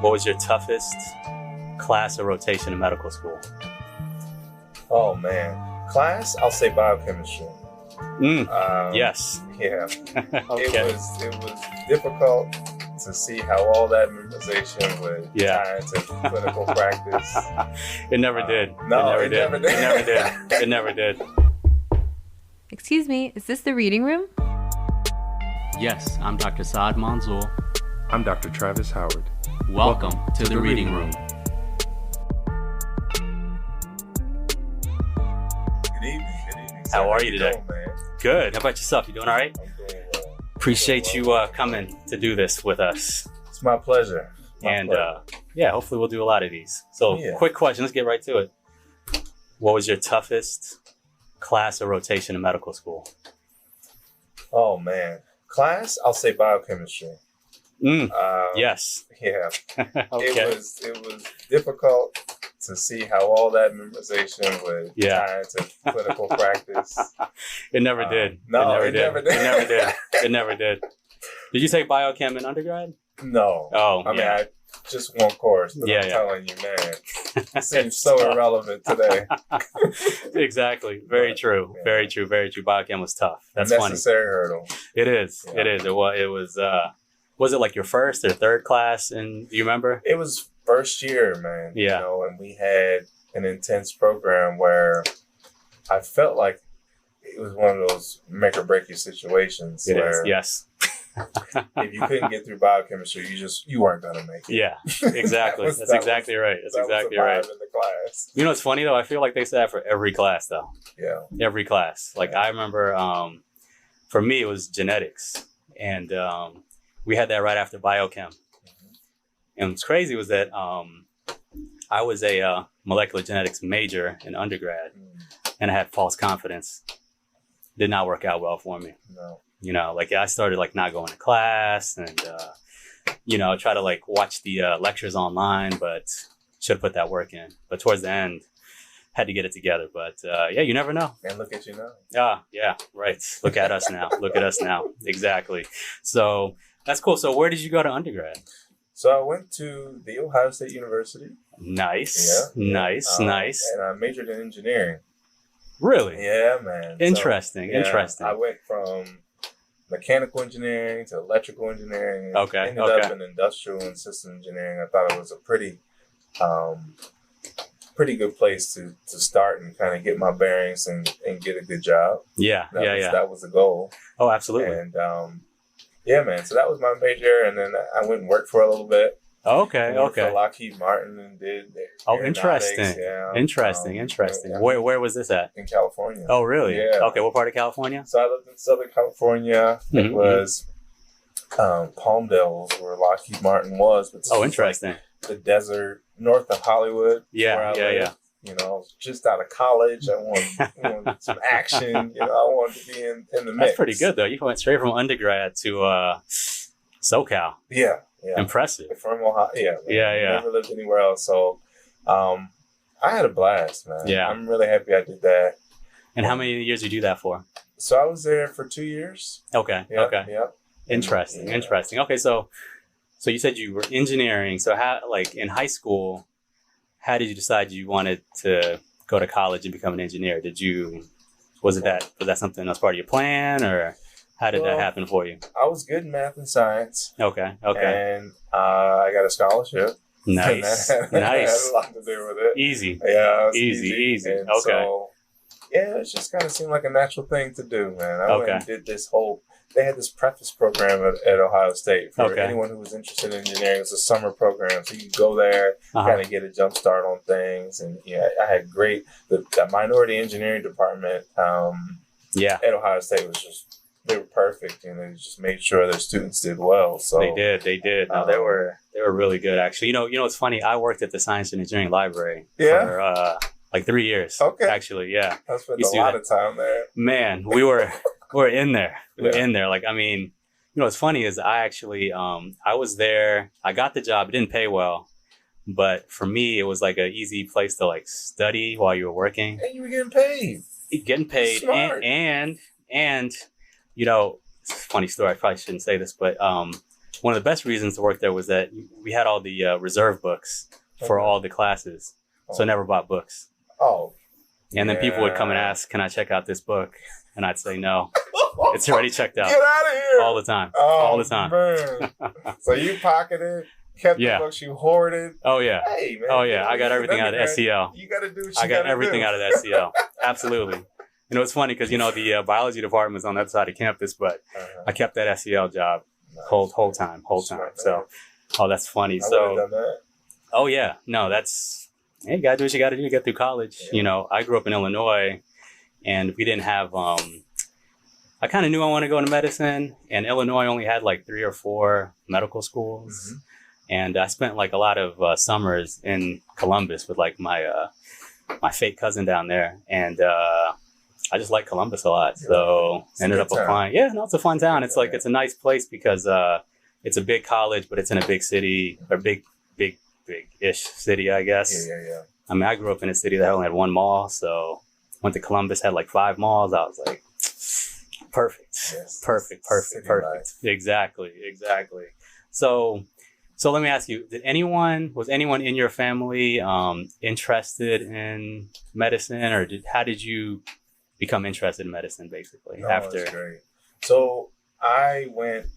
What was your toughest class or rotation in medical school? Oh man, class, I'll say biochemistry. Yes. Yeah. Okay. It was difficult to see how all that memorization would tie into clinical practice. It never did. No, it never did. It never did. It never did. Excuse me, is this the reading room? Yes, I'm Dr. Saad Manzoor. I'm Dr. Travis Howard. Welcome to the reading room. Good evening. How are you today? Doing, man? Good. How about yourself? You doing all right? I'm doing well. Appreciate you coming to do this with us. It's my pleasure. Hopefully we'll do a lot of these. So, quick question. Let's get right to it. What was your toughest class or rotation in medical school? Oh man, class, I'll say biochemistry. Yes. Yeah. Okay. It was difficult to see how all that memorization would tie into clinical practice. It never did. No, it never did. It never did. It never did. Did you take biochem in undergrad? No. Oh, I mean, I just one course, but I'm telling you, man, it seems so irrelevant today. Exactly. Very true. Yeah. Very true. Very true. Biochem was tough. That's funny. Necessary hurdle. It is. Yeah. It is. It was. Was it like your first or third class? And do you remember? It was first year, man. Yeah. You know, and we had an intense program where I felt like it was one of those make or break you situations. It is. Yes. If you couldn't get through biochemistry, you weren't gonna make it. Yeah, exactly. That's exactly right. That's exactly right. In the class. You know, it's funny though. I feel like they say that for every class, though. Yeah. Every class. Like I remember, for me, it was genetics, and we had that right after biochem. Mm-hmm. And what's crazy was that I was a molecular genetics major in undergrad, and I had false confidence. Did not work out well for me. No. You know, like I started like not going to class and, try to like watch the lectures online, but should have put that work in. But towards the end, had to get it together. But you never know. And look at you now. Yeah, right. Look at us now. Look at us now. Exactly. So that's cool. So where did you go to undergrad? So I went to the Ohio State University. Nice. Nice. And I majored in engineering. Really? Yeah, man. Interesting. Interesting. I went from mechanical engineering to electrical engineering. Okay. Ended up in industrial and system engineering. I thought it was a pretty good place to start and kind of get my bearings and get a good job. Yeah. That was the goal. Oh, absolutely. And man. So that was my major, and then I went and worked for a little bit. Okay. For Lockheed Martin and did. Interesting. Yeah. Interesting. Yeah. Where was this at? In California. Oh, really? Yeah. Okay. What part of California? So I lived in Southern California. Mm-hmm. It was Palmdale where Lockheed Martin was. But interesting. Like the desert north of Hollywood. Yeah. You know, just out of college. I wanted some action. You know, I wanted to be in the mix. That's pretty good, though. You went straight from undergrad to SoCal. Yeah. Impressive. From Ohio. Yeah. Never lived anywhere else. So I had a blast, man. Yeah. I'm really happy I did that. And how many years did you do that for? So I was there for 2 years. Okay. Yeah. Interesting. Okay, so you said you were engineering. So how, like in high school, how did you decide you wanted to go to college and become an engineer? Was that something that was part of your plan, or how did that happen for you? I was good in math and science. Okay. And I got a scholarship. Nice. That had a lot to do with it. Easy. Yeah, it was easy. And okay. So, it just kind of seemed like a natural thing to do, man. I went and did this they had this preface program at Ohio State for anyone who was interested in engineering. It was a summer program, so you could go there, kind of get a jump start on things. And I had the minority engineering department at Ohio State was just, they were perfect, and they just made sure their students did well. So they did. No, they were really good, actually. You know, it's funny. I worked at the Science and Engineering Library for like 3 years. Okay, actually, yeah. I spent a lot of time there. Man, we were in there. We were in there. Like, I mean, what's funny is I actually I was there. I got the job. It didn't pay well, but for me, it was like an easy place to like study while you were working. And you were getting paid. Smart. And it's a funny story. I probably shouldn't say this, but one of the best reasons to work there was that we had all the reserve books for all the classes. So I never bought books. Oh. And then people would come and ask, can I check out this book? And I'd say, no, it's already checked out. Get out of here. All the time. Oh, all the time. Man. So you pocketed, kept the books, you hoarded. Oh, yeah. Hey, man. Oh, yeah. I got everything out of SEL. You got to do what you I got everything out of SEL. Absolutely. You know, it's funny because, the biology department was on the other side of campus, but I kept that SEL job whole time. So, that's funny. So, done that. Oh, yeah. No, hey, you got to do what you got to do to get through college. Yeah. I grew up in Illinois, and we didn't have, I kind of knew I wanted to go into medicine, and Illinois only had like 3 or 4 medical schools. Mm-hmm. And I spent like a lot of summers in Columbus with like my fake cousin down there. And I just like Columbus a lot. So ended up applying. Yeah, no, it's a fun town. It's like, it's a nice place because it's a big college, but it's in a big city, or big-ish city, I guess. Yeah. I mean, I grew up in a city that only had 1 mall. So went to Columbus, had like 5 malls. I was like, perfect. Yes, perfect. Life. Exactly. So let me ask you, was anyone in your family interested in medicine, or how did you become interested in medicine, basically? No, that's great. So I went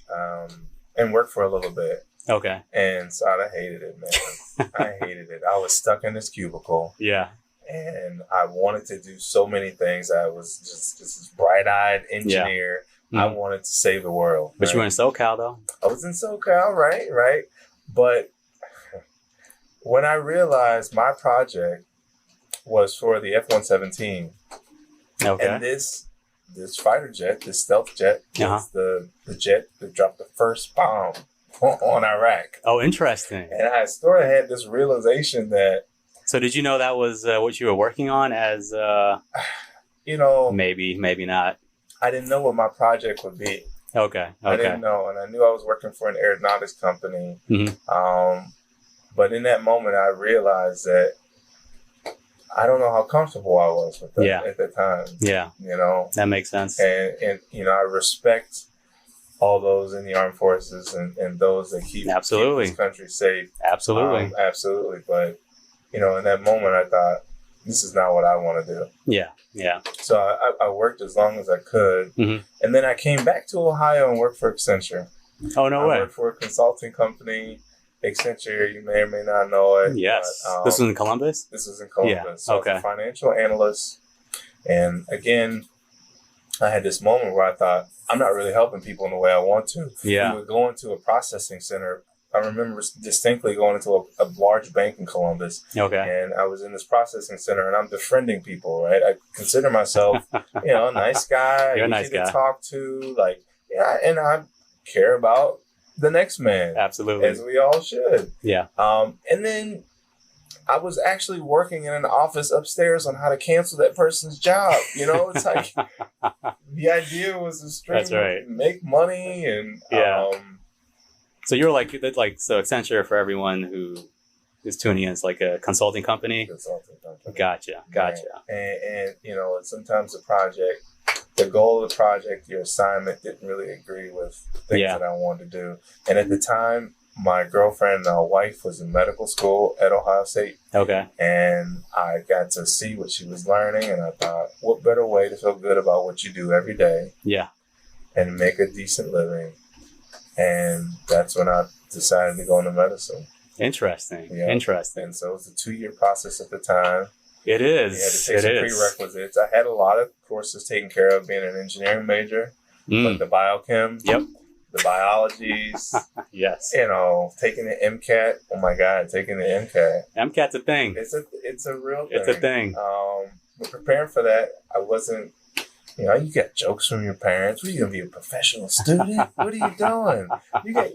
and worked for a little bit. Okay. And so I hated it, man. I hated it. I was stuck in this cubicle. Yeah. And I wanted to do so many things. I was just this bright-eyed engineer. Yeah. I wanted to save the world. But you were in SoCal, though? I was in SoCal, right. But when I realized my project was for the F-117, and this fighter jet, this stealth jet, is the jet that dropped the first bomb on Iraq. Oh, interesting. And I sort of had this realization that... So did you know that was what you were working on as... Maybe not. I didn't know what my project would be. Okay. I didn't know, and I knew I was working for an aeronautics company. Mm-hmm. But in that moment, I realized that I don't know how comfortable I was with that at the time. Yeah. That makes sense. And I respect all those in the armed forces and those that keep this country safe. Absolutely. Absolutely. But, in that moment, I thought, this is not what I want to do. Yeah. So I worked as long as I could. Mm-hmm. And then I came back to Ohio and worked for Accenture. Oh, no way. I worked for a consulting company, Accenture. You may or may not know it. Yes. But, this was in Columbus? This was in Columbus. Yeah. So I was a financial analyst. And again, I had this moment where I thought, I'm not really helping people in the way I want to. Yeah. We would go into a processing center. I remember distinctly going into a large bank in Columbus. Okay. And I was in this processing center, and I'm befriending people, right? I consider myself, a nice guy. You're a nice guy. To talk to, and I care about the next man. Absolutely. As we all should. Yeah. And then I was actually working in an office upstairs on how to cancel that person's job. It's like the idea was to make money and So you're like Accenture, for everyone who is tuning in, it's like a consulting company. Gotcha. And sometimes the goal of the project, your assignment didn't really agree with things that I wanted to do. And at the time, my girlfriend, wife, was in medical school at Ohio State. Okay. And I got to see what she was learning, and I thought, what better way to feel good about what you do every day? Yeah. And make a decent living. And that's when I decided to go into medicine. Interesting. Yeah. Interesting. And so it was a 2-year process at the time. It is. You had to take some prerequisites. I had a lot of courses taken care of being an engineering major, like the biochem, the biologies. Yes. Taking the MCAT. Oh my God, taking the MCAT. MCAT's a thing. It's a real thing. It's a thing. But preparing for that, I wasn't. You get jokes from your parents. What are you gonna be, a professional student? What are you doing?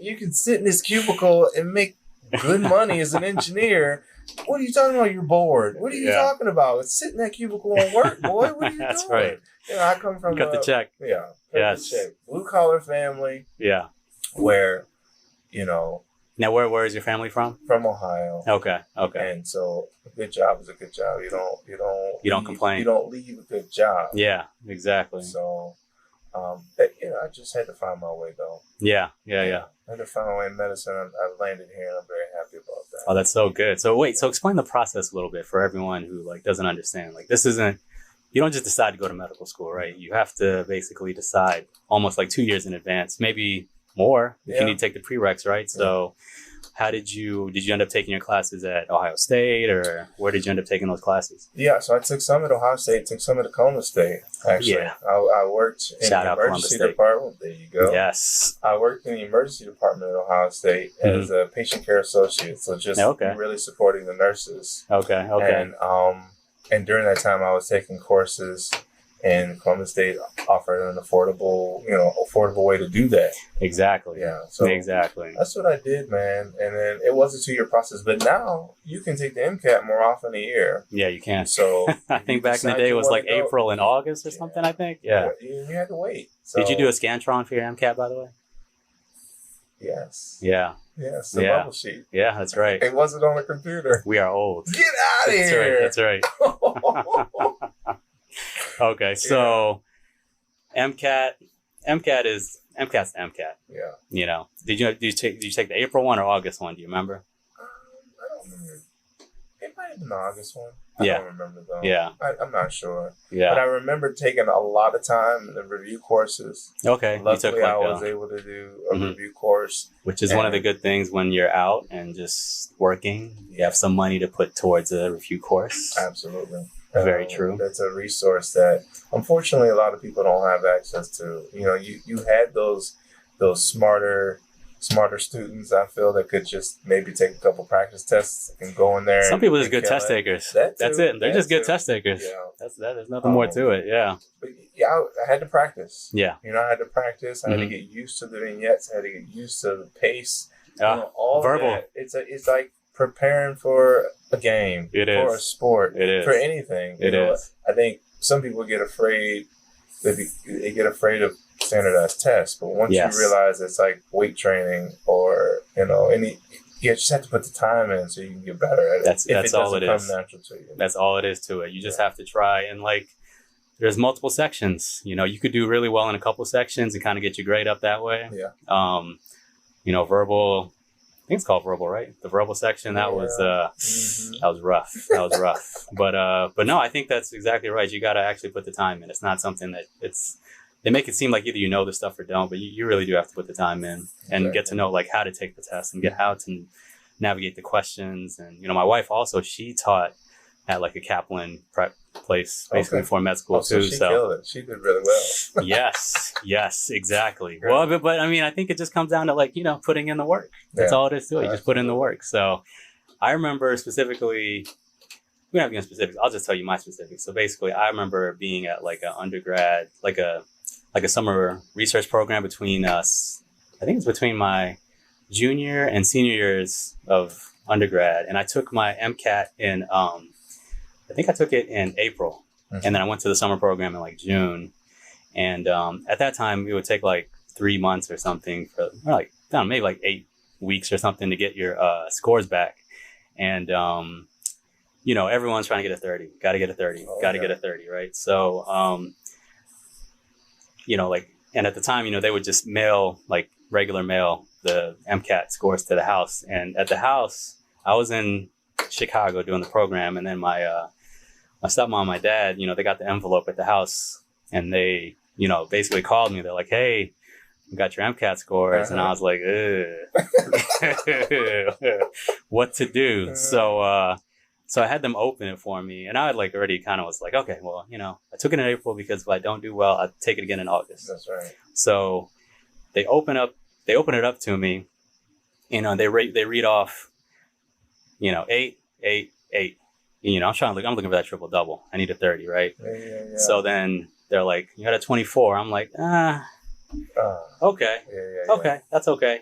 You can sit in this cubicle and make good money as an engineer. What are you talking about? You're bored. What are you talking about? Sit in that cubicle and work, boy. What are you That's doing? Right. I come from cut the check. Yeah. Yes. The check. Blue collar family. Yeah. Where, Now, where is your family from? From Ohio. Okay. And so a good job is a good job. You don't complain. You don't leave a good job. Yeah, exactly. So, I just had to find my way though. Yeah. I had to find my way in medicine. I landed here, and I'm very happy about that. Oh, that's so good. So wait, so explain the process a little bit for everyone who like doesn't understand. Like this isn't, you don't just decide to go to medical school, right? You have to basically decide almost like 2 years in advance, maybe more if you need to take the prereqs, right? Yeah. So how did you end up taking your classes at Ohio State, or where did you end up taking those classes? Yeah, so I took some at Ohio State, took some at Columbus State, actually. Yeah. I worked in the emergency department. There you go. Yes. I worked in the emergency department at Ohio State as a patient care associate, so just really supporting the nurses. Okay. And during that time, I was taking courses, and Columbus State offered an affordable way to do that. Exactly. Yeah. So exactly. That's what I did, man. And then it was a 2-year process, but now you can take the MCAT more often a year. Yeah, you can. So I think back in the day it was like April and August or something. I think. Yeah. You had to wait. So, did you do a Scantron for your MCAT, by the way? Yes. Yeah. Yes, the bubble sheet. Yeah, that's right. It wasn't on a computer. We are old. Get out of here. That's right. Okay, so MCAT's MCAT. Yeah. You know, did you take the April one or August one? Do you remember? I don't remember. It might have been the August one. I don't remember though. Yeah. I'm not sure. Yeah. But I remember taking a lot of time in the review courses. Okay. Luckily, I was able to do a review course. Which is one of the good things when you're out and just working. You have some money to put towards a review course. Absolutely. Very true. That's a resource that, unfortunately, a lot of people don't have access to. You know, you had those smarter students, I feel, that could just maybe take a couple practice tests and go in there. Some people are just good test takers. That's it. They're just good test takers. Yeah. There's nothing more to it. Yeah. But yeah, I had to practice. Yeah. You know, I had to practice. I had to get used to the vignettes. I had to get used to the pace. All verbal. That. It's like preparing for a game, for a sport, for anything. It is. I think some people get afraid. They get afraid of standardized tests, but once you realize it's like weight training, or you just have to put the time in so you can get better at it. That's all it is. Natural to you. That's all it is to it. You just have to try, and like there's multiple sections. You know, you could do really well in a couple sections and kind of get your grade up that way. Yeah. Verbal. I think it's called verbal, right? The verbal section, that was rough. That was rough. But no, I think that's exactly right. You got to actually put the time in. It's not something that they make it seem like either you know the stuff or don't, but you really do have to put the time in and get to know like how to take the test and get how to navigate the questions. And, my wife also, she taught at like a Kaplan prep place basically for med school too. So she killed it. She did really well. Yes, exactly. Great. Well, but I mean, I think it just comes down to like, putting in the work. That's all it is to it. You just put in the work. So I remember specifically, we don't have to get specifics. I'll just tell you my specifics. So basically I remember being at like an undergrad, like a summer research program between us. I think it's between my junior and senior years of undergrad. And I took my MCAT in, I think I took it in April, and then I went to the summer program in like June. And at that time, it would take like 3 months or something maybe like 8 weeks or something to get your scores back. And, everyone's trying to get a 30. Got to get a 30. Got to get a 30, right? So, and at the time, they would just regular mail the MCAT scores to the house. And at the house, I was in Chicago doing the program, and then my stepmom and my dad, they got the envelope at the house, and they, basically called me. They're like, "Hey, we got your MCAT scores." And I was like, what to do? So I had them open it for me, and I had like already kind of was like, okay, well, I took it in April because if I don't do well, I'll take it again in August. That's right. So they open it up to me, they read off, 8, 8, 8. I'm looking for that triple double. I need a 30, right? Yeah. So then they're like, "You got a 24." I'm like, okay. Okay, that's okay.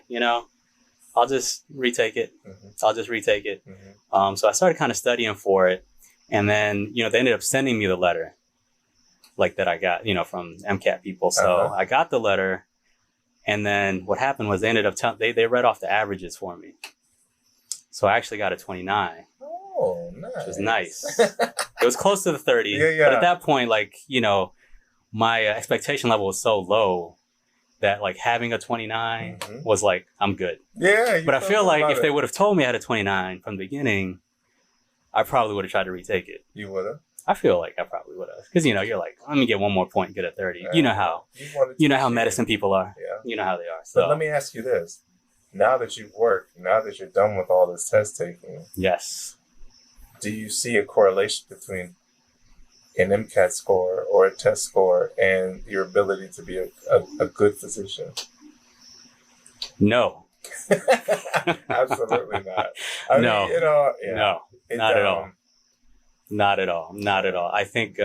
I'll just retake it. So I started kind of studying for it. And then, they ended up sending me the letter like that I got, from MCAT people. So I got the letter. And then what happened was they ended up they read off the averages for me. So I actually got a 29. Oh, nice. Which was nice. It was close to the 30. Yeah. But at that point, my expectation level was so low that like having a 29 was like, I'm good. Yeah. But I feel like if they would have told me I had a 29 from the beginning, I probably would have tried to retake it. You would have? I feel like I probably would have. Because, you're like, let me get one more point and get a 30. You know how. You know how medicine people are. Yeah. You know how they are. So But let me ask you this. Now that you've worked, now that you're done with all this test taking. Yes. Do you see a correlation between an MCAT score or a test score and your ability to be a good physician? No. Absolutely not. No. No, not at all. Not at all. Not at all. I think,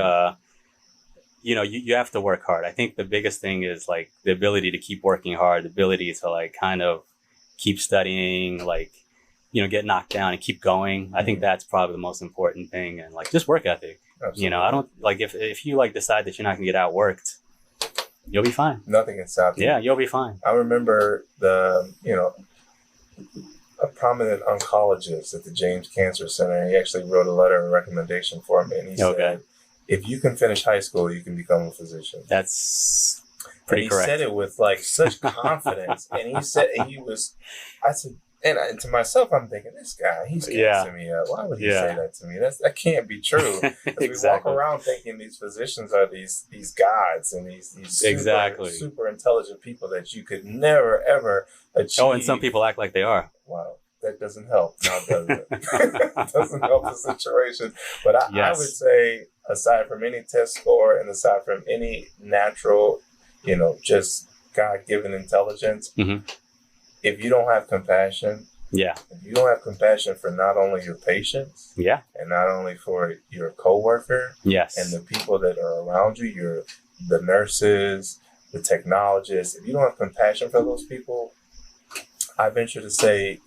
you have to work hard. I think the biggest thing is like the ability to keep working hard, the ability to like kind of keep studying, like, get knocked down and keep going. I think that's probably the most important thing. And like just work ethic. Absolutely. I don't like if you like decide that you're not gonna get outworked, you'll be fine. Nothing can stop you. Yeah, you'll be fine. I remember a prominent oncologist at the James Cancer Center. He actually wrote a letter of recommendation for me, and he said, "If you can finish high school, you can become a physician." That's pretty correct. He said it with like such confidence, and he said I said, and to myself, I'm thinking, this guy, he's gassing me up. Why would he say that to me? That can't be true. Exactly. We walk around thinking these physicians are these gods and these super intelligent people that you could never ever achieve. Oh, and some people act like they are. Wow, that doesn't help. Now, does it? It doesn't help the situation. But I would say, aside from any test score and aside from any natural, just God-given intelligence, if you don't have compassion, if you don't have compassion for not only your patients, and not only for your coworker, and the people that are around you, the nurses, the technologists, if you don't have compassion for those people, I venture to say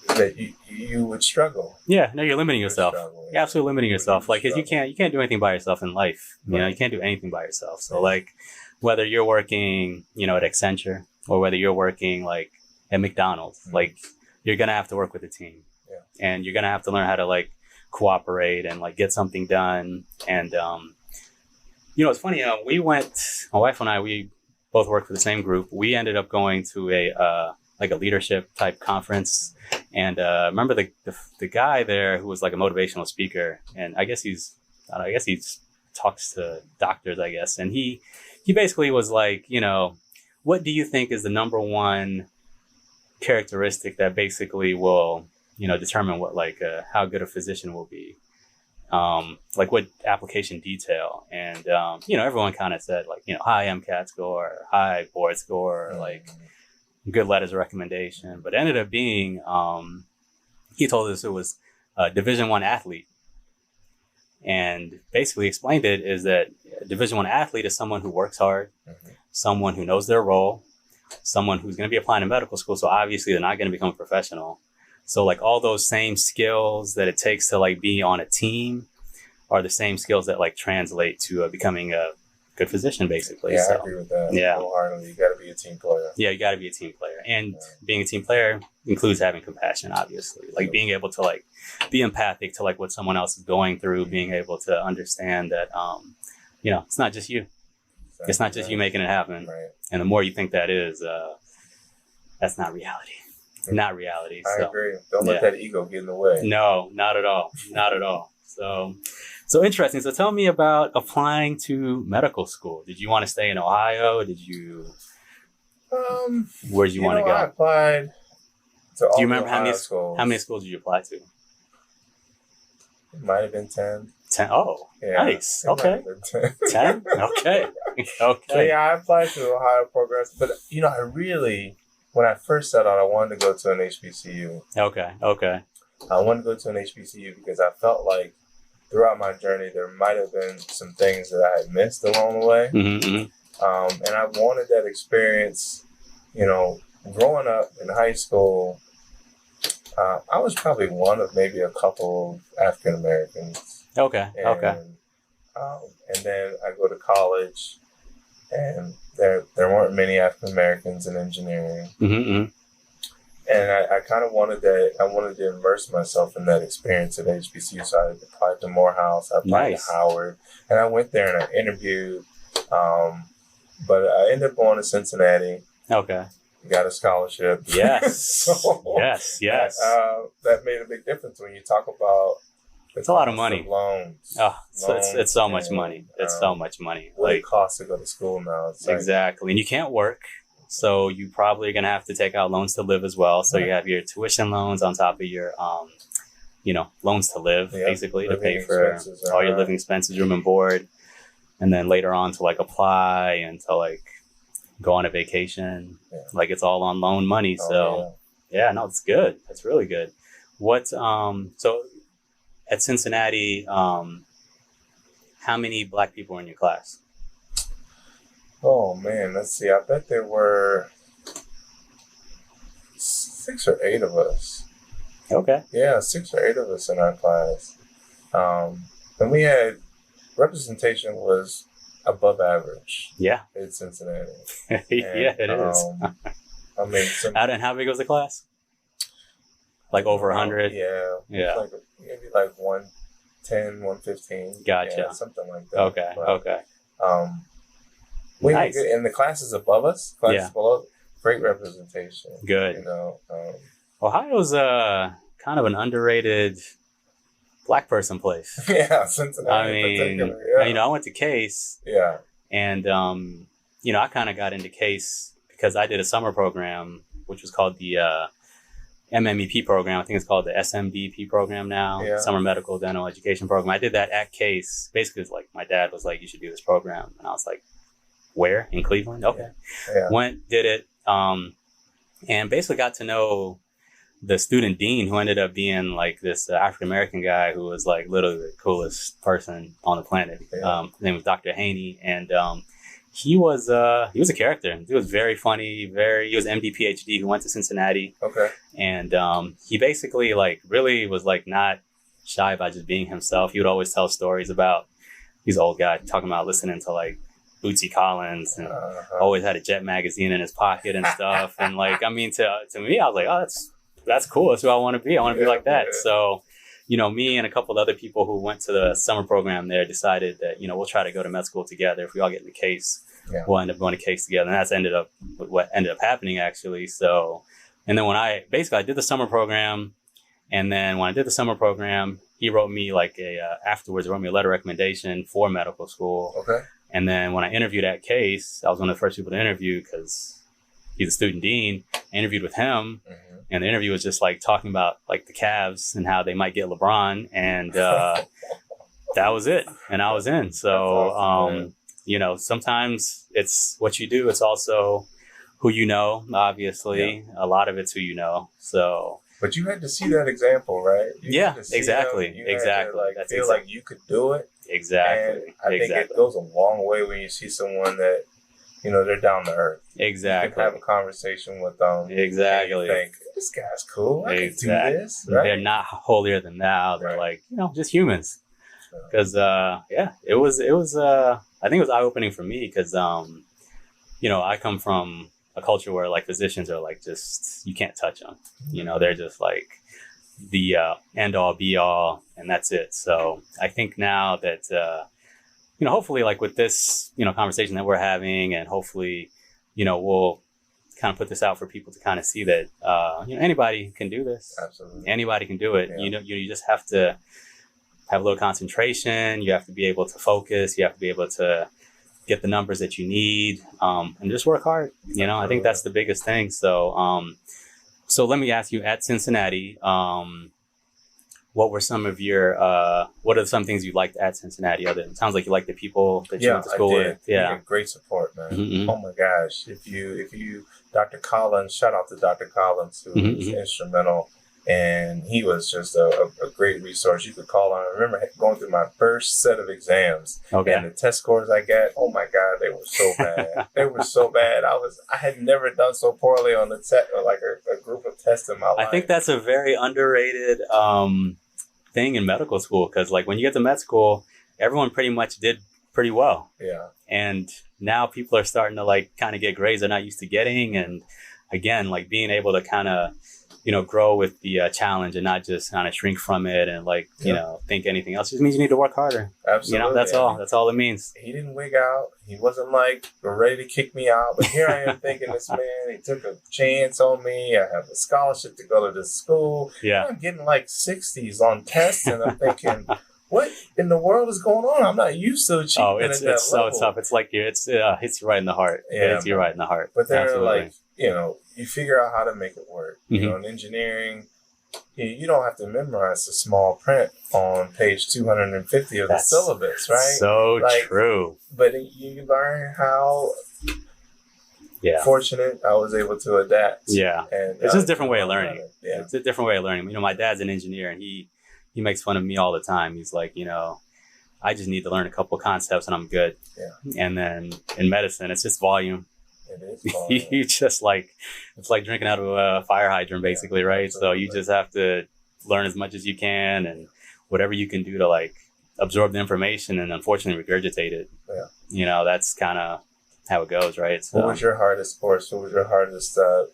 that you would struggle. Yeah, no, you're limiting yourself. You're absolutely limiting yourself. Like, because you can't do anything by yourself in life. You can't do anything by yourself. So like, whether you're working, at Accenture or whether you're working like at McDonald's, like you're going to have to work with a team and you're going to have to learn how to like cooperate and like get something done. And, it's funny, my wife and I, we both worked for the same group. We ended up going to a leadership type conference. And, remember the guy there who was like a motivational speaker, and I guess he talks to doctors, I guess. And he basically was like, what do you think is the number one characteristic that basically will, determine what, like, how good a physician will be? Like what application detail? And, everyone kind of said like, high MCAT score, high board score, like good letters of recommendation. But it ended up being, he told us it was a Division I athlete. And basically explained it is that a Division I athlete is someone who works hard, someone who knows their role, someone who's going to be applying to medical school. So obviously they're not going to become a professional. So like all those same skills that it takes to like be on a team are the same skills that like translate to becoming a good physician, basically. Yeah, I agree with that. Wholeheartedly. You got to be a team player. Yeah, you got to be a team player. And being a team player includes having compassion, obviously. Like being able to like be empathic to like what someone else is going through, being able to understand that, it's not just you. Exactly. It's not just you making it happen. Right. And the more you think that is, that's not reality. Not reality. I agree. Don't let that ego get in the way. No, not at all. Not at all. So interesting. So tell me about applying to medical school. Did you want to stay in Ohio? Did you? Where did you want to go? I applied to all. Do you remember how many schools did you apply to? It might have been 10. 10. Oh, yeah, nice. Okay. 10. Okay. Okay. So yeah, I applied to Ohio programs, but I really, when I first set out, I wanted to go to an HBCU. Okay. I wanted to go to an HBCU because I felt like throughout my journey, there might have been some things that I had missed along the way. And I wanted that experience, growing up in high school. I was probably one of maybe a couple of African Americans. Okay. And then I go to college, and there weren't many African Americans in engineering. And I kind of wanted that. I wanted to immerse myself in that experience at HBCU. So I applied to Morehouse. I applied to Howard. And I went there and I interviewed. But I ended up going to Cincinnati. Okay. Got a scholarship. Yes. So yes. that made a big difference when you talk about. It's a lot of money. Loans. Oh, it's so much money. It's so much money. What it costs to go to school now. Exactly. And you can't work. So you probably are going to have to take out loans to live as well. So you have your tuition loans on top of your, loans to live, basically, to pay for all your living expenses, room and board. And then later on to like apply and to like go on a vacation. Yeah. Like it's all on loan money. So it's good. That's really good. So at Cincinnati, how many Black people were in your class? Oh man, let's see. I bet there were 6 or 8 of us. Okay. Yeah, 6 or 8 of us in our class. And we had representation was above average. Yeah. In Cincinnati. Yeah, it is. I mean, how big was the class? Like over 100? Yeah. Like maybe like 110, 115. Gotcha. Yeah, something like that. Okay. Okay. Nice. And the classes above us, below, great representation. Good. Ohio's kind of an underrated Black person place. Yeah, Cincinnati. I mean, I went to Case. Yeah. And, I kind of got into Case because I did a summer program, which was called the MMEP program. I think it's called the SMDP program now, Summer Medical Dental Education Program. I did that at Case. Basically, it's like my dad was like, you should do this program. And I was like, where? In Cleveland? Okay. Yeah. Went, did it, and basically got to know the student dean, who ended up being like this African-American guy who was like literally the coolest person on the planet. Yeah. His name was Dr. Haney. And he was a character. He was very funny, he was MD PhD who went to Cincinnati. Okay. And he basically like really was like not shy about just being himself. He would always tell stories about these old guys talking about listening to like Bootsy Collins and always had a Jet magazine in his pocket and stuff. And like, I mean, to me, I was like, oh, that's cool. That's who I want to be. I want to be like that. Yeah. So, me and a couple of other people who went to the summer program there decided that, we'll try to go to med school together. If we all get in the Case, we'll end up going to Case together. And that's what ended up happening, actually. So, and then when I did the summer program, and then when I did the summer program, he wrote me like afterwards, wrote me a letter of recommendation for medical school. Okay. And then when I interviewed at Case, I was one of the first people to interview because he's a student dean. I interviewed with him, and the interview was just like talking about like the Cavs and how they might get LeBron, and that was it. And I was in. So, awesome, sometimes it's what you do. It's also who you know, obviously. Yeah. A lot of it's who you know. So. But you had to see that example, right? Exactly. Exactly. Like, feel like you could do it. Exactly. And I think it goes a long way when you see someone that, they're down to earth. Exactly. You can have a conversation with them. Exactly. And you think, this guy's cool. I can do this. Right? They're not holier than thou. They're like, just humans. Because, it was, I think it was eye-opening for me because, I come from a culture where like physicians are like just, you can't touch them. They're just like the end all be all, and that's it. So I think now that, hopefully like with this, conversation that we're having, and hopefully, we'll kind of put this out for people to kind of see that, anybody can do this. Absolutely. Anybody can do it. Yeah. You just have to have a little concentration. You have to be able to focus. You have to be able to get the numbers that you need, and just work hard. I think that's the biggest thing. So, so let me ask you, at Cincinnati, what were some of your, what are some things you liked at Cincinnati? It sounds like you like the people that you went to school with. Yeah, great support, man. Mm-hmm. Oh my gosh. If you, Dr. Collins, shout out to Dr. Collins, who was instrumental. And he was just a great resource you could call on. I remember going through my first set of exams. Okay. And the test scores I got, oh my God, they were so bad. They were so bad. I had never done so poorly on the test, like a group of tests in my life. I think that's a very underrated thing in medical school, because like when you get to med school, everyone pretty much did pretty well. Yeah. And now people are starting to like kind of get grades they're not used to getting. And again, like being able to kind of, grow with the challenge and not just kind of shrink from it and like, think anything else. It just means you need to work harder. Absolutely. That's all. That's all it means. He didn't wig out. He wasn't like ready to kick me out. But here I am thinking, this man, he took a chance on me. I have a scholarship to go to this school. Yeah. I'm getting like 60s on tests, and I'm thinking, what in the world is going on? I'm not used to achieving it's so tough. It's like it hits you right in the heart. Yeah, it hits you right in the heart. But they're like, you figure out how to make it work. Mm-hmm. In engineering, you don't have to memorize the small print on page 250 of the syllabus, right? So true. But you learn how fortunate I was able to adapt. Yeah. And it's just a different way of learning. Yeah. It's a different way of learning. My dad's an engineer, and he makes fun of me all the time. He's like, I just need to learn a couple of concepts and I'm good. Yeah. And then in medicine, it's just volume. It is volume. You just it's like drinking out of a fire hydrant, basically, right? Absolutely. So you just have to learn as much as you can and whatever you can do to absorb the information and unfortunately regurgitate it. Yeah. That's kind of how it goes, right? So, what was your hardest course? What was your hardest, the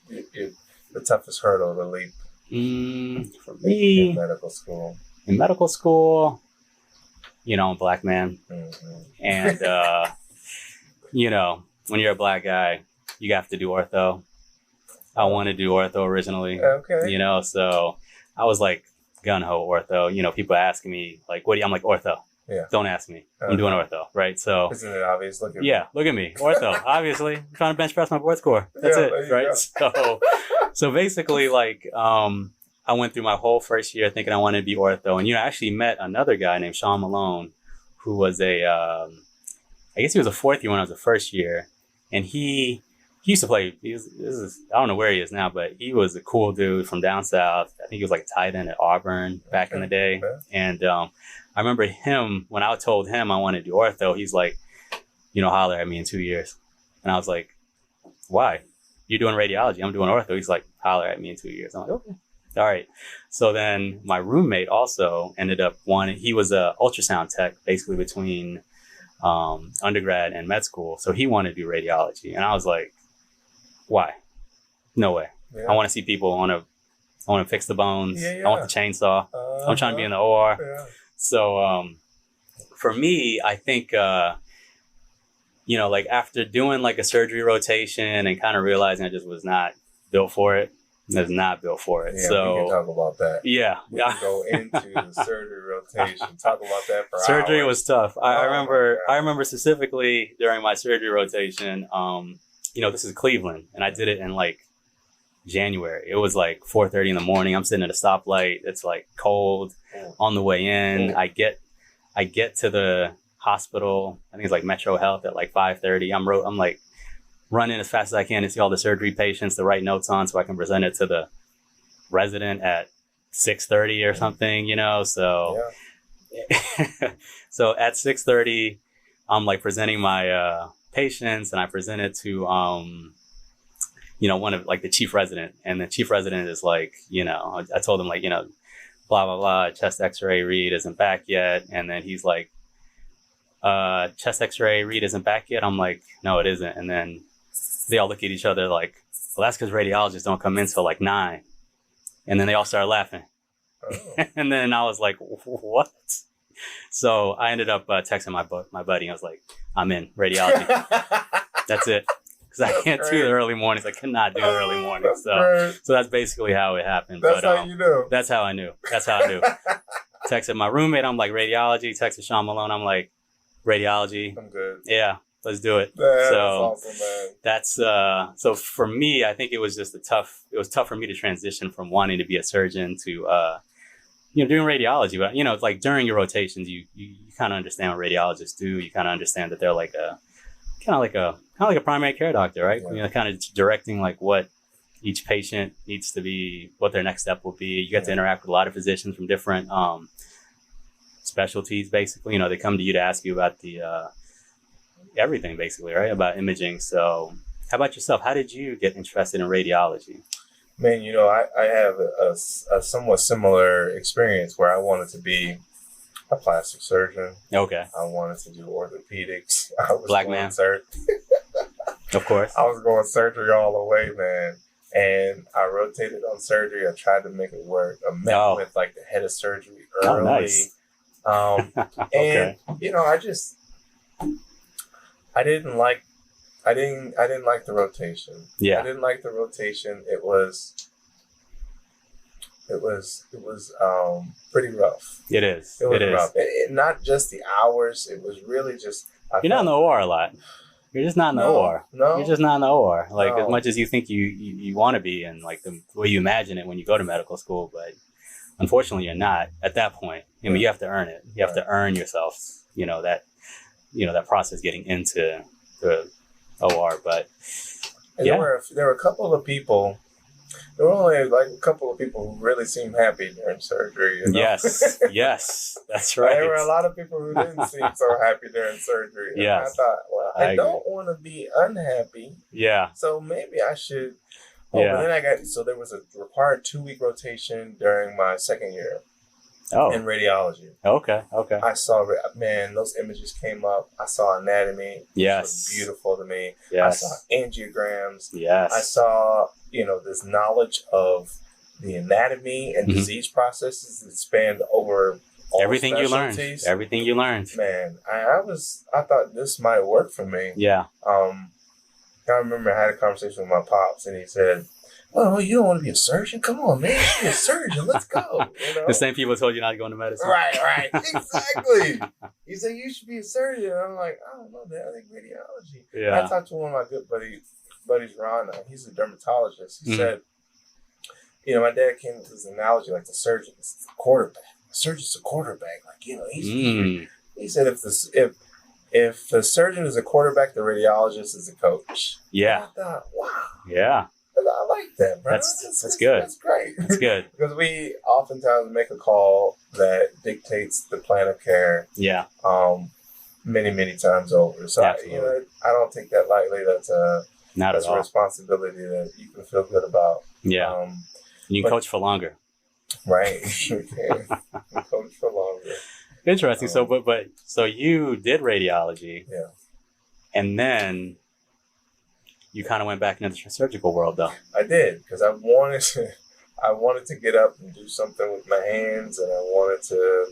toughest hurdle to leap? For me, in medical school. I'm a black man. Mm-hmm. And, when you're a black guy, you have to do ortho. I want to do ortho originally. Okay. So I was like gung-ho ortho. People asking me, like, what do you, I'm like, ortho. Yeah. Don't ask me. I'm doing ortho, right? So isn't it obvious? Look at me. Yeah, look at me. Ortho, obviously. I'm trying to bench press my board score. That's it, right? So basically, I went through my whole first year thinking I wanted to be ortho. And, I actually met another guy named Sean Malone, who was I guess he was a fourth year when I was a first year. And he used to play, I don't know where he is now, but he was a cool dude from down south. I think he was like a tight end at Auburn back in the day. Okay. And I remember him, when I told him I wanted to do ortho, he's like, holler at me in 2 years. And I was like, why? You're doing radiology. I'm doing ortho. He's like, holler at me in 2 years. I'm like, okay. All right. So then my roommate also ended up he was a ultrasound tech, basically between undergrad and med school. So he wanted to do radiology. And I was like, why? No way. Yeah. I want to see people. I want to fix the bones. I want the chainsaw. I'm trying to be in the OR. Yeah. So for me, I think, after doing a surgery rotation and kind of realizing I just was not built for it. Is not built for it. Yeah, so we can talk about that. Yeah. We can go into the surgery rotation. Talk about that for surgery hours. was tough. I remember specifically during my surgery rotation, this is Cleveland, and I did it in January. It was 4:30 in the morning. I'm sitting at a stoplight. It's cold on the way in. I get to the hospital. I think it's Metro Health at 5:30. I'm running as fast as I can to see all the surgery patients to write notes on so I can present it to the resident at 6:30 or something, so so at 6:30 I'm presenting my patients, and I presented to one of the chief resident, and the chief resident is I told him blah blah blah, chest x-ray read isn't back yet, and then he's like, chest x-ray read isn't back yet. I'm like, no, it isn't. And then they all look at each other well, that's because radiologists don't come in till 9. And then they all started laughing. Oh. And then I was like, what? So I ended up texting my buddy. I was like, I'm in radiology. That's it. Because I can't do the early mornings. I cannot do the early mornings. So that's basically how it happened. That's how you know. That's how I knew. Texted my roommate. I'm like, radiology. Texted Sean Malone. I'm like, radiology. I'm good. Yeah. Let's do it. That's awesome, man. That's so for me, I think it was just it was tough for me to transition from wanting to be a surgeon to doing radiology. But during your rotations, you kind of understand what radiologists do. You kind of understand that they're like a primary care doctor, right? Yeah. Kind of directing what each patient needs to be, what their next step will be. You get to interact with a lot of physicians from different specialties, basically. They come to you to ask you about the everything, basically, right? About imaging. So how about yourself? How did you get interested in radiology? Man, I have a somewhat similar experience where I wanted to be a plastic surgeon. Okay. I wanted to do orthopedics. I was Black man. Of course. I was going surgery all the way, man. and I rotated on surgery. I tried to make it work. I met with like the head of surgery early. Oh, nice. And you know, I didn't like the rotation. Yeah. I didn't like the rotation. It was pretty rough. It is. It was rough. Not just the hours. It was really just. You're not in the OR a lot. You're just not in the OR. No. You're just not in the OR. Like as much as you think you want to be, and like the way you imagine it when you go to medical school, but unfortunately you're not at that point. I mean, you have to earn it. You have to earn yourself. That process getting into the OR. But there were a couple of people. There were only like a couple of people who really seemed happy during surgery. You know? Yes, that's right. There were a lot of people who didn't seem so happy during surgery. And I thought, well, I don't want to be unhappy. Yeah. So maybe I should. But then there was a required 2-week rotation during my second year. In radiology. Okay. I saw, those images came up. I saw anatomy. Yes. It was beautiful to me. Yes. I saw angiograms. Yes. I saw, this knowledge of the anatomy and disease processes that spanned over all everything you learned. Everything you learned. Man, I thought this might work for me. Yeah. I remember I had a conversation with my pops, and he said, "Oh, you don't want to be a surgeon? Come on, man, be a surgeon. Let's go." The same people told you not to go into medicine. Right, exactly. He said you should be a surgeon. And I'm like, I don't know, man. I think radiology. Yeah. I talked to one of my good buddies, Ron. He's a dermatologist. He said, my dad came with this analogy, like the surgeon is the quarterback. The surgeon's a quarterback. Like, he said if the surgeon is a quarterback, the radiologist is a coach. Yeah. And I thought, wow. Yeah. I like that, bro. That's good. That's great. That's good. Because we oftentimes make a call that dictates the plan of care. Yeah. Many, many times over. So I don't take that lightly. That's a responsibility that you can feel good about. Yeah. You can coach for longer. Right. You can coach for longer. Interesting. So you did radiology. Yeah. And then you kind of went back into the surgical world, though. I did, because I wanted to get up and do something with my hands, and I wanted to,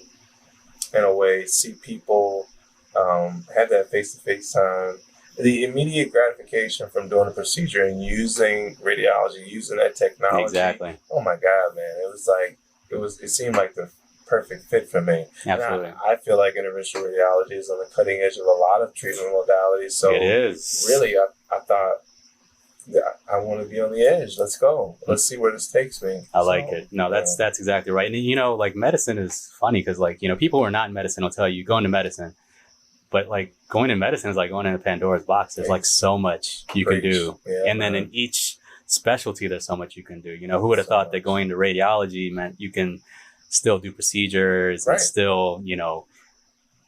in a way, see people, have that face-to-face time. The immediate gratification from doing a procedure and using radiology, using that technology. Exactly. Oh my God, man! It seemed like the perfect fit for me. Absolutely. And I feel like interventional radiology is on the cutting edge of a lot of treatment modalities. So it is. Really, I thought, I want to be on the edge. Let's go. Let's see where this takes me. I like it. No, that's exactly right. And like medicine is funny because people who are not in medicine will tell you go into medicine, but like going to medicine is like going into Pandora's box. There's like so much you can do, and then in each specialty there's so much you can do. Who would have thought that going to radiology meant you can still do procedures and still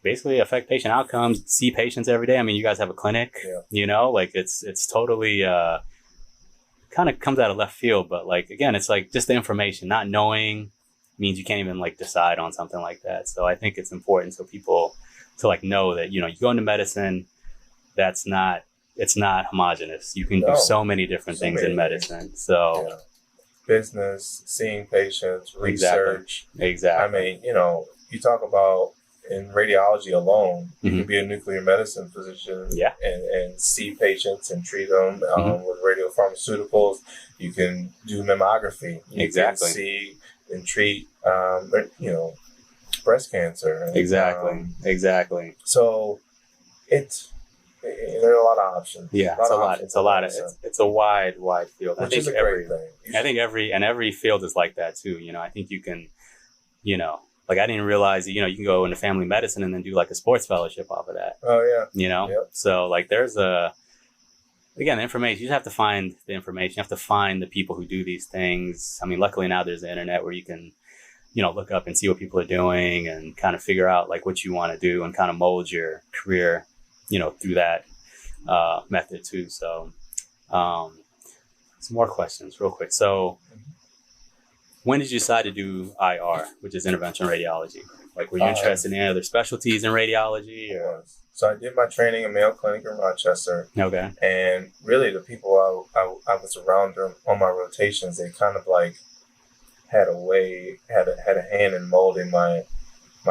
basically affect patient outcomes, see patients every day. I mean, you guys have a clinic, it's totally, kind of comes out of left field, but like, again, it's like just the information, not knowing means you can't even like decide on something like that. So I think it's important so people to like know that, you go into medicine, it's not homogenous. You can do so many different things in medicine. So business, seeing patients, research. Exactly. I mean, you talk about in radiology alone, you can be a nuclear medicine physician and see patients and treat them with radiopharmaceuticals. You can do mammography. You can see and treat, breast cancer. And, Exactly. So there are a lot of options. Yeah, it's a wide field. Which is a great thing. I think every field is like that too. I think you can, like I didn't realize that, you can go into family medicine and then do like a sports fellowship off of that. Oh yeah. Yep. So like there's the information, you just have to find the information. You have to find the people who do these things. I mean, luckily now there's the internet where you can, look up and see what people are doing and kind of figure out like what you want to do and kind of mold your career, through that method too. So some more questions real quick. So when did you decide to do IR, which is interventional radiology? Like, were you interested in any other specialties in radiology? Or? So I did my training in Mayo Clinic in Rochester. Okay. And really the people I was around on my rotations, they kind of like had a hand in molding my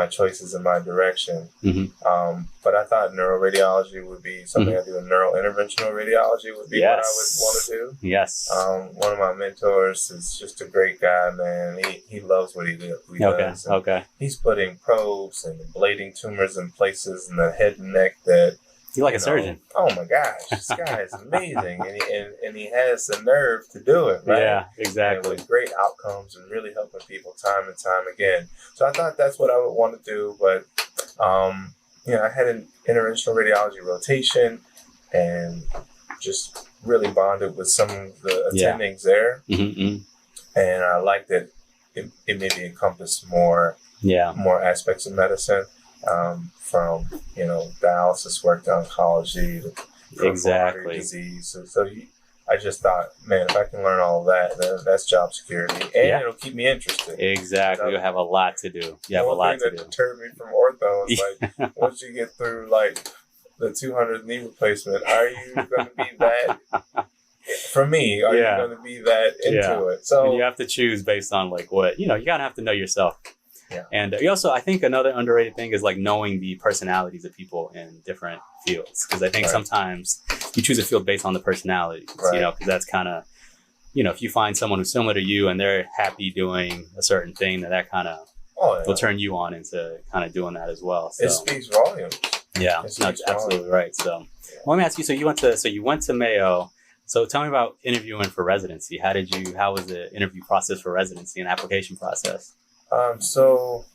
choices in my direction. But I thought neuroradiology would be something I do, and neurointerventional radiology would be what I would want to do. Yes. One of my mentors is just a great guy, man. He loves what he does. Okay. He's putting probes and ablating tumors in places in the head and neck that you like a surgeon. Oh my gosh, this guy is amazing, and he has the nerve to do it, right? Yeah, exactly. And with great outcomes and really helping people time and time again. So I thought that's what I would want to do, but I had an interventional radiology rotation and just really bonded with some of the attendings there, and I liked that it maybe encompassed more aspects of medicine. From dialysis work to oncology to coronary disease. So I just thought, man, if I can learn all of that, then that's job security, and it'll keep me interested. Exactly, you have a lot to do. You have a lot to do. That deterred me from ortho is like once you get through like the 200th knee replacement, are you going to be that? For me, are you going to be that into it? So and you have to choose based on like what you gotta have to know yourself. Yeah. And you also, I think another underrated thing is like knowing the personalities of people in different fields. Because I think sometimes you choose a field based on the personalities, because that's kind of, if you find someone who's similar to you and they're happy doing a certain thing, that kind of will turn you on into kind of doing that as well. So. It speaks volumes. Yeah, that's absolutely right. So let me ask you, so you went to Mayo. So tell me about interviewing for residency. How was the interview process for residency and application process? So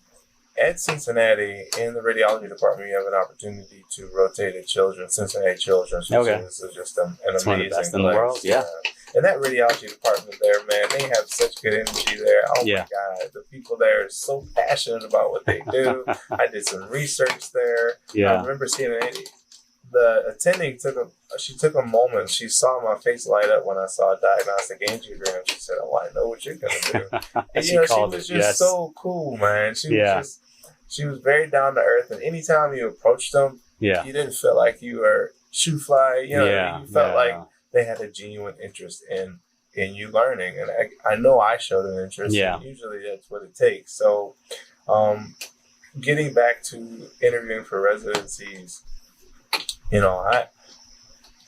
at Cincinnati, in the radiology department, you have an opportunity to rotate at Cincinnati Children's, which is just an amazing one of the best in the place. world, yeah. And that radiology department there, man, they have such good energy there. Oh my God, the people there are so passionate about what they do. I did some research there. Yeah. I remember seeing the attending took a moment. She saw my face light up when I saw a diagnostic angiogram. She said, "Oh, I know what you're gonna do." And she was just so cool, man. She was very down to earth, and anytime you approached them, you didn't feel like you were shoe fly. You felt like they had a genuine interest in you learning, and I know I showed an interest. And usually that's what it takes. So, getting back to interviewing for residencies.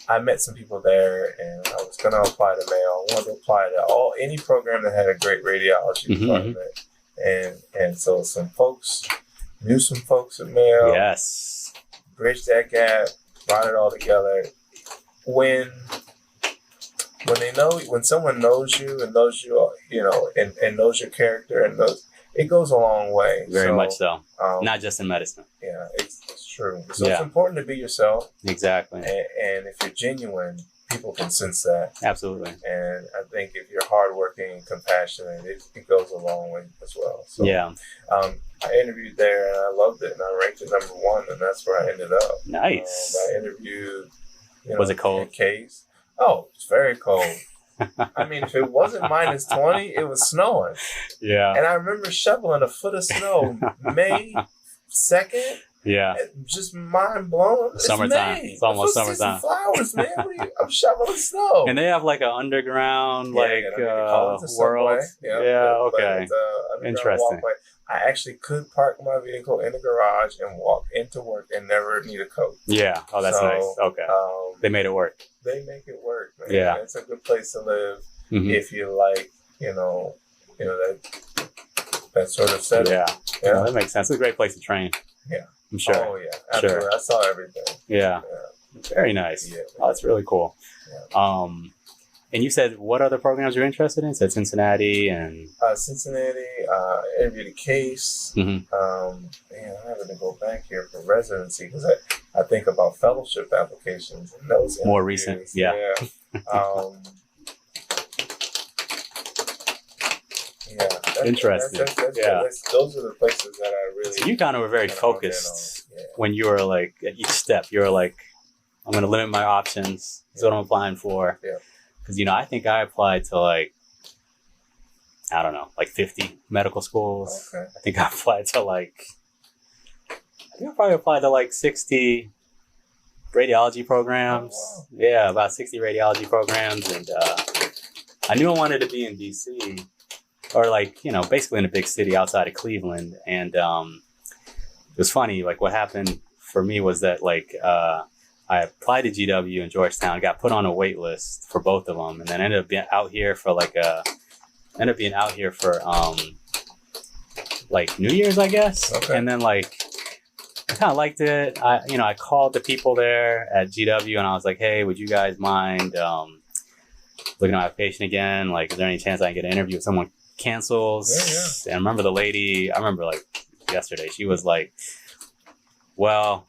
I met some people there, and I was going to apply to Mayo. I wanted to apply to any program that had a great radiology department. And so knew some folks at Mayo. Yes. Bridged that gap, brought it all together. When someone knows you and knows you, and knows your character and knows, it goes a long way. Very much so. Not just in medicine. Yeah, it's true. So it's important to be yourself. Exactly. And if you're genuine, people can sense that. Absolutely. And I think if you're hardworking and compassionate, it goes a long way as well. So I interviewed there and I loved it, and I ranked it #1, and that's where I ended up. Nice. I interviewed. Was it cold? Case. Oh, it's very cold. I mean, if it wasn't -20, it was snowing. Yeah. And I remember shoveling a foot of snow May 2nd. Yeah. Just mind blowing. Summertime. It's almost summertime. Flowers, man. I'm shoveling snow. And they have like an underground world. Okay. Interesting. Walkway. I actually could park my vehicle in the garage and walk into work and never need a coat. Yeah. Oh, that's nice. Okay. They made it work. They make it work, man. Yeah. It's a good place to live if you like, that sort of setting. Yeah. No, that makes sense. It's a great place to train. Yeah. I'm sure. Oh, yeah. Absolutely. Sure. I saw everything. Yeah. Very nice. Yeah, oh, that's really cool. Yeah. And you said what other programs you're interested in? You said Cincinnati and... Cincinnati, interviewed a case. I'm having to go back here for residency because I think about fellowship applications and those interviews. More recent, yeah. Interesting. Those are the places that I really... So you kind of were very focused when you were like, at each step, you were like, I'm going to limit my options. That's what I'm applying for. Yeah. Because, I think I applied to like 50 medical schools. Okay. I think I probably applied to like 60 radiology programs. Oh, wow. Yeah, about 60 radiology programs. And I knew I wanted to be in DC, or like, you know, basically in a big city outside of Cleveland. And it was funny, like what happened for me was that like I applied to GW in Georgetown, got put on a wait list for both of them, and then ended up being out here for like New Year's, I guess. Okay. And then like I kind of liked it. I called the people there at GW and I was like, hey, would you guys mind looking at my patient again? Like, is there any chance I can get an interview if someone cancels? Yeah. And I remember the lady, like yesterday, she was like, well,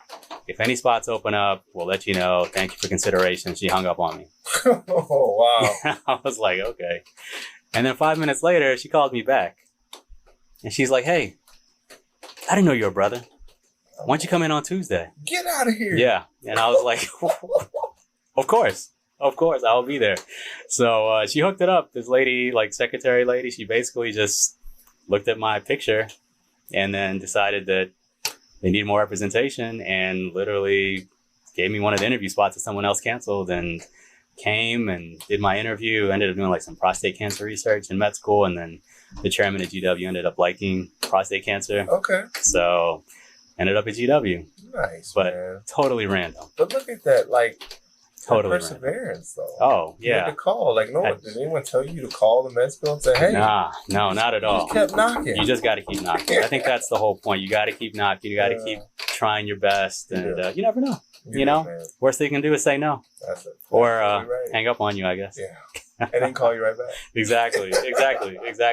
if any spots open up, we'll let you know. Thank you for consideration. She hung up on me. Oh, wow. I was like, okay. And then 5 minutes later, she called me back. And she's like, hey, I didn't know you were a brother. Why don't you come in on Tuesday? Get out of here. Yeah. And I was like, of course, I'll be there. So she hooked it up. This lady, like secretary lady, she basically just looked at my picture and then decided that they need more representation and literally gave me one of the interview spots that someone else canceled, and came and did my interview. Ended up doing like some prostate cancer research in med school. And then the chairman at GW ended up liking prostate cancer. Okay. So ended up at GW. Nice, But man. Totally random. But look at that, like, Totally perseverance, though. Oh, You had yeah. to call. Like, did anyone tell you to call the med school and say, hey? Nah, no, not at You all. just kept knocking. You just got to keep knocking. I think that's the whole point. You got to keep knocking. You got to keep trying your best. And you never know. You know? Man. Worst they can do is say no. That's it. Or Right. hang up on you, I guess. Yeah. And then call you right back. Exactly.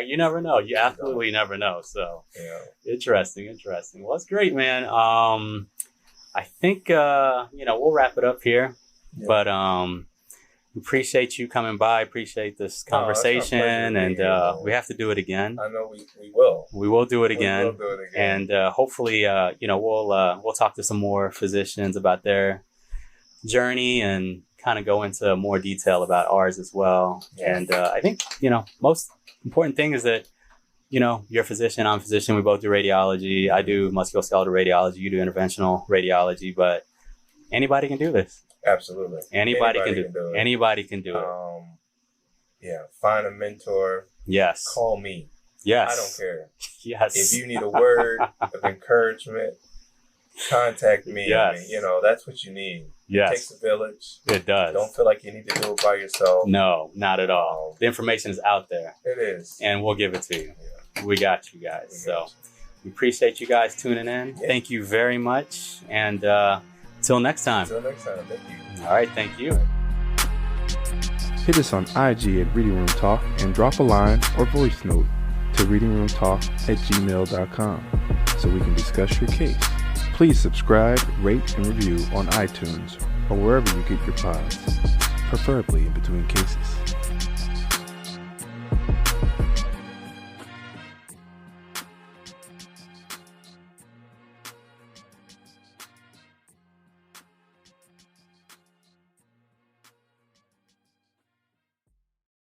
You never know. You absolutely never know. So Yeah. interesting. Well, it's great, man. I think, we'll wrap it up here. Yeah. But appreciate you coming by. Appreciate this conversation. And we have to do it again. I know we will. We will do it again. We will do it again. And hopefully, we'll talk to some more physicians about their journey and kind of go into more detail about ours as well. Yeah. And I think, most important thing is that, you're a physician, I'm a physician. We both do radiology. I do musculoskeletal radiology. You do interventional radiology. But anybody can do this. Absolutely. Anybody can do it. Anybody can do it. Find a mentor. Yes. Call me. Yes. I don't care. Yes. If you need a word of encouragement, contact me. Yes. I mean, that's what you need. Yes. It takes a village. It does. Don't feel like you need to do it by yourself. No, not at all. The information is out there. It is. And we'll give it to you. Yeah. We got you guys. So we appreciate you guys tuning in. Yeah. Thank you very much. And till next time. Until next time. Thank you. All right. Thank you. Hit us on IG at Reading Room Talk and drop a line or voice note to readingroomtalk@gmail.com so we can discuss your case. Please subscribe, rate, and review on iTunes or wherever you get your pods, preferably in between cases.